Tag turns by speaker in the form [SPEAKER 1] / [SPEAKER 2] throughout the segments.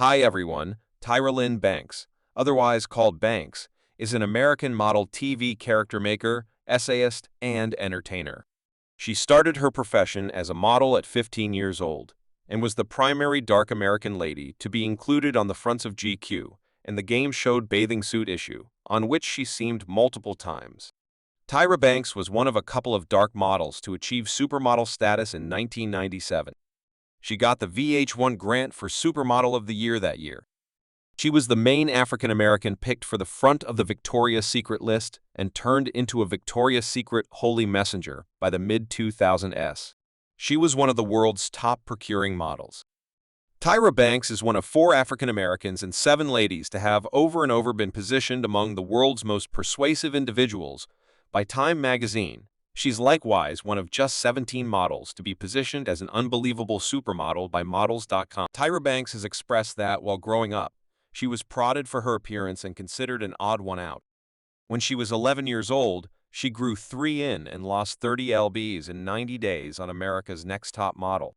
[SPEAKER 1] Hi everyone, Tyra Banks, otherwise called Banks, is an American model TV character maker, essayist, and entertainer. She started her profession as a model at 15 years old, and was the primary dark American lady to be included on the fronts of GQ and the game showed Bathing Suit Issue, on which she seemed multiple times. Tyra Banks was one of a couple of dark models to achieve supermodel status in 1997. She got the VH1 grant for Supermodel of the Year that year. She was the main African-American picked for the front of the Victoria's Secret list and turned into a Victoria's Secret Holy Messenger by the mid-2000s. She was one of the world's top procuring models. Tyra Banks is one of 4 African-Americans and 7 ladies to have over and over been positioned among the world's most persuasive individuals by Time magazine. She's likewise one of just 17 models to be positioned as an unbelievable supermodel by Models.com. Tyra Banks has expressed that, while growing up, she was prodded for her appearance and considered an odd one out. When she was 11 years old, she grew 3 in and lost 30 lbs in 90 days on America's Next Top Model.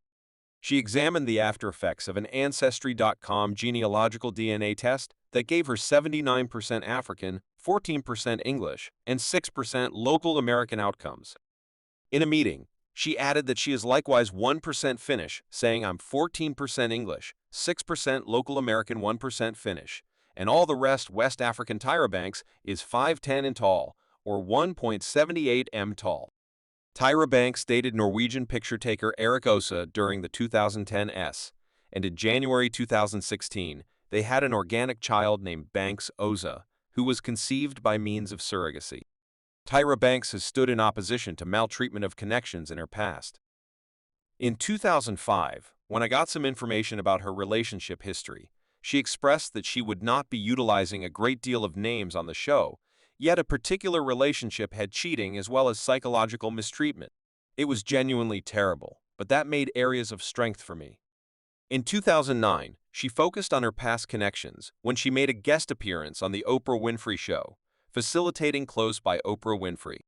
[SPEAKER 1] She examined the after effects of an Ancestry.com genealogical DNA test that gave her 79% African, 14% English, and 6% local American outcomes. In a meeting, she added that she is likewise 1% Finnish, saying, "I'm 14% English, 6% local American, 1% Finnish, and all the rest West African." Tyra Banks is 5'10" and tall, or 1.78 m tall. Tyra Banks dated Norwegian picture taker Erik Osa during the 2010s, and in January 2016, they had an organic child named Banks Osa, who was conceived by means of surrogacy. Tyra Banks has stood in opposition to maltreatment of connections in her past. In 2005, when I got some information about her relationship history, she expressed that she would not be utilizing a great deal of names on the show, yet a particular relationship had cheating as well as psychological mistreatment. It was genuinely terrible, but that made areas of strength for me. In 2009, she focused on her past connections when she made a guest appearance on The Oprah Winfrey Show, facilitating Close by Oprah Winfrey.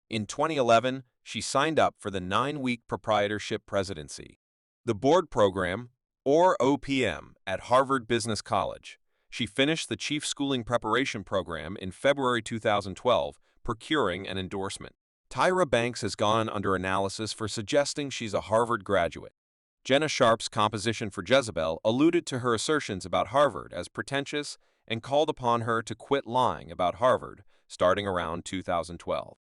[SPEAKER 1] In 2011, she signed up for the 9-week proprietorship presidency, the board program, or OPM, at Harvard Business College. She finished the Chief Schooling Preparation Program in February 2012, procuring an endorsement. Tyra Banks has gone under analysis for suggesting she's a Harvard graduate. Jenna Sharp's composition for Jezebel alluded to her assertions about Harvard as pretentious and called upon her to quit lying about Harvard starting around 2012.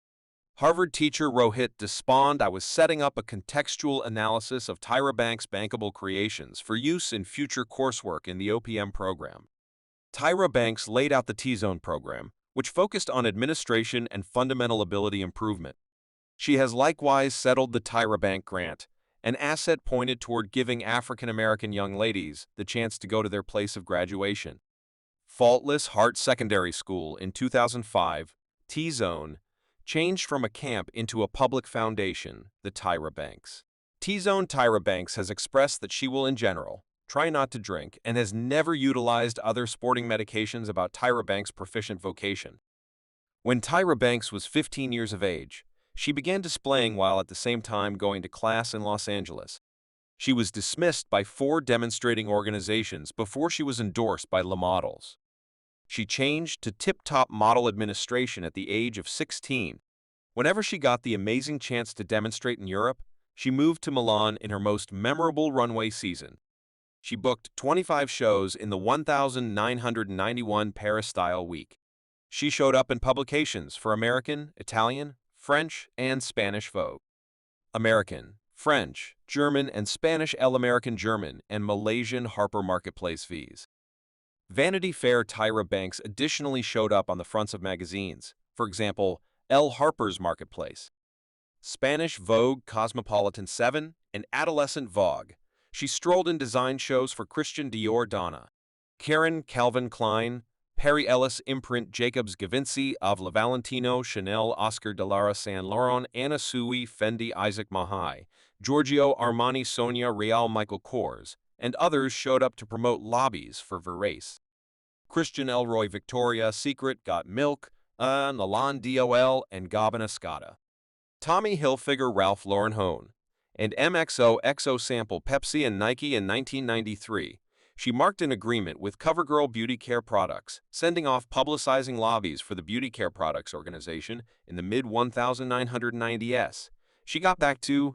[SPEAKER 1] Harvard teacher Rohit despond, "I was setting up a contextual analysis of Tyra Banks' bankable creations for use in future coursework in the OPM program." Tyra Banks laid out the T-Zone program, which focused on administration and fundamental ability improvement. She has likewise settled the Tyra Bank grant, an asset pointed toward giving African-American young ladies the chance to go to their place of graduation. Faultless Heart Secondary School in 2005, T-Zone, changed from a camp into a public foundation, the Tyra Banks. T-Zone Tyra Banks has expressed that she will, in general, try not to drink and has never utilized other sporting medications. About Tyra Banks' proficient vocation. When Tyra Banks was 15 years of age, she began displaying while at the same time going to class in Los Angeles. She was dismissed by 4 demonstrating organizations before she was endorsed by Le Models. She changed to Tip Top Model Administration at the age of 16. Whenever she got the amazing chance to demonstrate in Europe, she moved to Milan in her most memorable runway season. She booked 25 shows in the 1991 Paris Style Week. She showed up in publications for American, Italian, French, and Spanish Vogue. American, French, German, and Spanish Elle American German, and Malaysian Harper Marketplace Vs. Vanity Fair. Tyra Banks additionally showed up on the fronts of magazines, for example, Elle Harper's Marketplace, Spanish Vogue, Cosmopolitan 7, and Adolescent Vogue. She strolled in design shows for Christian Dior, Donna Karan, Calvin Klein, Perry Ellis, Imprint, Jacobs, Givenchy, Avla Valentino, Chanel, Oscar de Lara, Saint Laurent, Anna Sui, Fendi, Isaac Mahai, Giorgio Armani, Sonia Real, Michael Kors, and others showed up to promote lobbies for Versace. Christian Elroy, Victoria's Secret, Got Milk, Milan DOL, and Gabbana Scotta. Tommy Hilfiger, Ralph Lauren Hone, and MXO Sample Pepsi and Nike. In 1993, She marked an agreement with CoverGirl Beauty Care Products, sending off publicizing lobbies for the Beauty Care Products organization in the mid-1990s. She got back to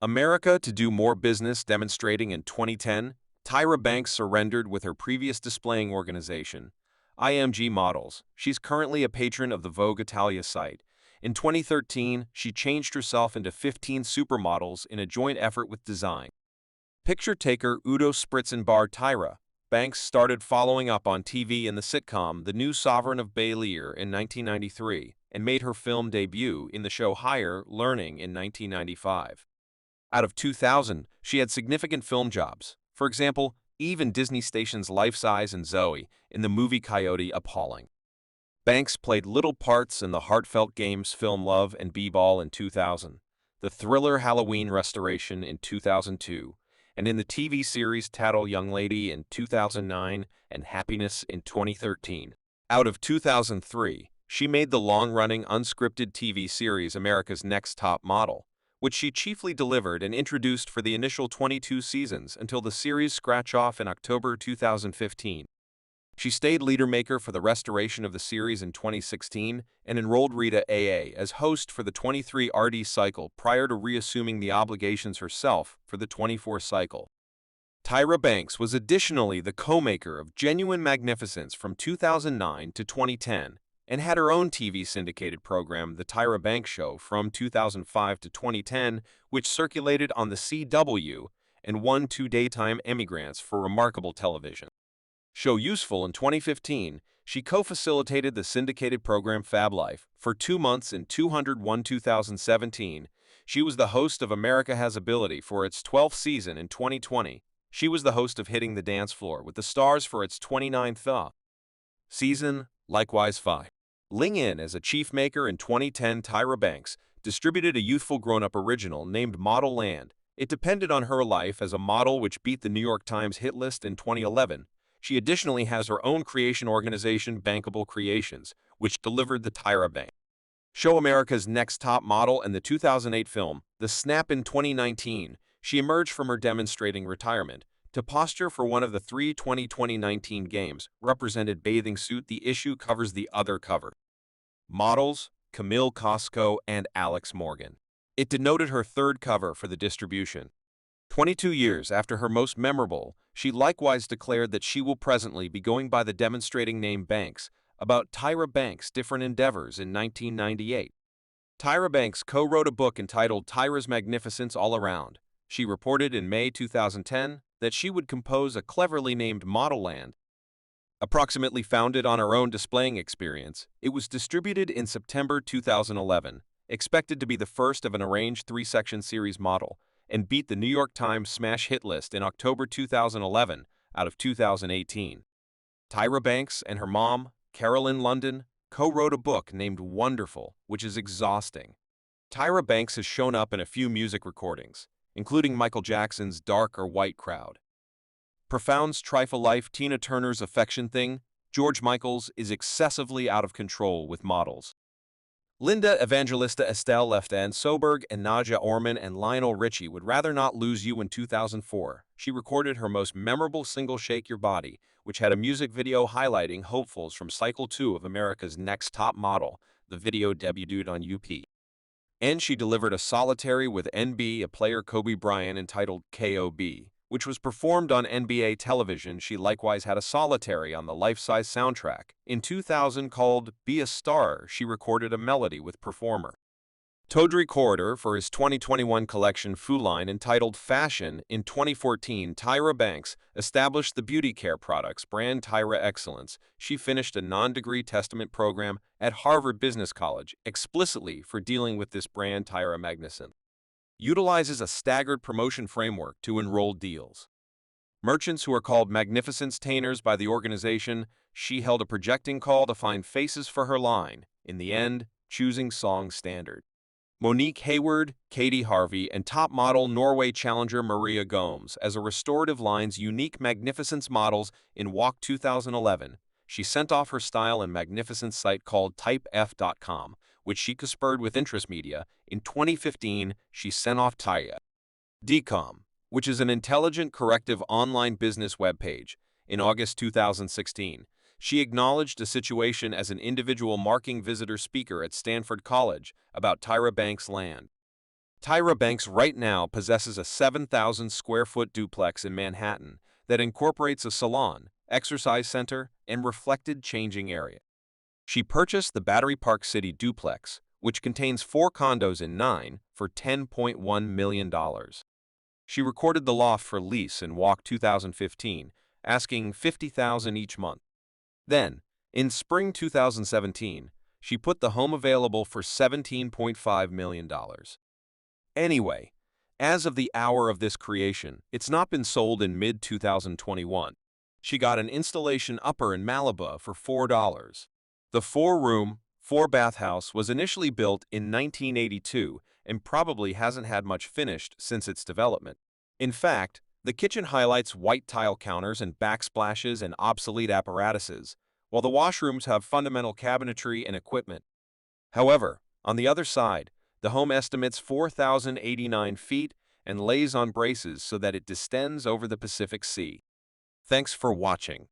[SPEAKER 1] America to do more business, demonstrating in 2010, Tyra Banks surrendered with her previous displaying organization, IMG Models. She's currently a patron of the Vogue Italia site. In 2013, she changed herself into 15 supermodels in a joint effort with design. Picture taker Udo Spritzenbar. Tyra Banks started following up on TV in the sitcom The New Sovereign of Bel-Air in 1993 and made her film debut in the show Higher Learning in 1995. Out of 2000, she had significant film jobs. For example, Eve in Disney stations Life Size and Zoe in the movie Coyote Appalling. Banks played little parts in the heartfelt games film Love and B-Ball in 2000, the thriller Halloween Restoration in 2002, and in the TV series Tattle Young Lady in 2009 and Happiness in 2013. Out of 2003, she made the long-running unscripted TV series America's Next Top Model, which she chiefly delivered and introduced for the initial 22 seasons until the series scratch-off in October 2015. She stayed leader-maker for the restoration of the series in 2016 and enrolled Rita AA as host for the 23 RD cycle prior to reassuming the obligations herself for the 24 cycle. Tyra Banks was additionally the co-maker of Genuine Magnificence from 2009 to 2010 and had her own TV syndicated program, The Tyra Banks Show, from 2005 to 2010, which circulated on the CW and won 2 Daytime Emmy grants for remarkable television. Show useful in 2015, she co-facilitated the syndicated program Fab Life for 2 months in 2017. She was the host of America Has Ability for its 12th season in 2020. She was the host of Hitting the Dance Floor with the Stars for its 29th season, likewise Phi. Ling In as a chief maker in 2010. Tyra Banks distributed a youthful grown-up original named Model Land. It depended on her life as a model, which beat the New York Times hit list in 2011. She additionally has her own creation organization, Bankable Creations, which delivered the Tyra Banks Show, America's Next Top Model, and the 2008 film The Snap. In 2019, she emerged from her demonstrating retirement to posture for one of the 3 2019 games, represented bathing suit. The issue covers the other cover. Models, Camille Costco and Alex Morgan. It denoted her third cover for the distribution. 22 years after her most memorable, she likewise declared that she will presently be going by the demonstrating name Banks, about Tyra Banks' different endeavors in 1998. Tyra Banks co-wrote a book entitled Tyra's Magnificence All Around. She reported in May 2010 that she would compose a cleverly named Model Land. Approximately founded on her own displaying experience, it was distributed in September 2011, expected to be the first of an arranged 3-section series model, and beat the New York Times smash hit list in October 2011 out of 2018. Tyra Banks and her mom, Carolyn London, co-wrote a book named Wonderful, which is exhausting. Tyra Banks has shown up in a few music recordings, including Michael Jackson's Dark or White Crowd. Profound's Trifle Life. Tina Turner's Affection Thing. George Michael's is excessively out of control with models. Linda Evangelista, Estelle Leftan Soberg, and Nadia Orman and Lionel Richie Would Rather Not Lose You. In 2004, she recorded her most memorable single, Shake Your Body, which had a music video highlighting hopefuls from Cycle 2 of America's Next Top Model. The video debuted on UP. And she delivered a solitary with NBA player Kobe Bryant entitled KOB, which was performed on NBA television. She likewise had a solitary on the Life-Size soundtrack. In 2000, called Be a Star, she recorded a melody with performer Todri Corridor for his 2021 collection Foo line entitled Fashion. In 2014, Tyra Banks established the beauty care products brand Tyra Excellence. She finished a non-degree testament program at Harvard Business College explicitly for dealing with this brand. Tyra Magnificence utilizes a staggered promotion framework to enroll deals. Merchants who are called Magnificence Tainers by the organization. She held a projecting call to find faces for her line, in the end, choosing Song Standard. Monique Hayward, Katie Harvey, and top model Norway challenger Maria Gomes as a restorative line's unique Magnificence models in Walk 2011. She sent off her style and Magnificence site called typef.com, which she co-spurred with Interest Media. In 2015, she sent off Tyra.com, which is an intelligent corrective online business webpage. In August 2016, she acknowledged a situation as an individual marking visitor speaker at Stanford College about Tyra Banks' land. Tyra Banks right now possesses a 7,000 square foot duplex in Manhattan that incorporates a salon, exercise center, and reflected changing area. She purchased the Battery Park City duplex, which contains 4 condos in 9, for $10.1 million. She recorded the loft for lease in Walk 2015, asking $50,000 each month. Then, in spring 2017, she put the home available for $17.5 million. Anyway, as of the hour of this creation, it's not been sold in mid-2021. She got an installation upper in Malibu for $4. The 4-room, 4-bath house was initially built in 1982 and probably hasn't had much finished since its development. In fact, the kitchen highlights white tile counters and backsplashes and obsolete apparatuses, while the washrooms have fundamental cabinetry and equipment. However, on the other side, the home estimates 4,089 feet and lays on braces so that it distends over the Pacific Sea. Thanks for watching.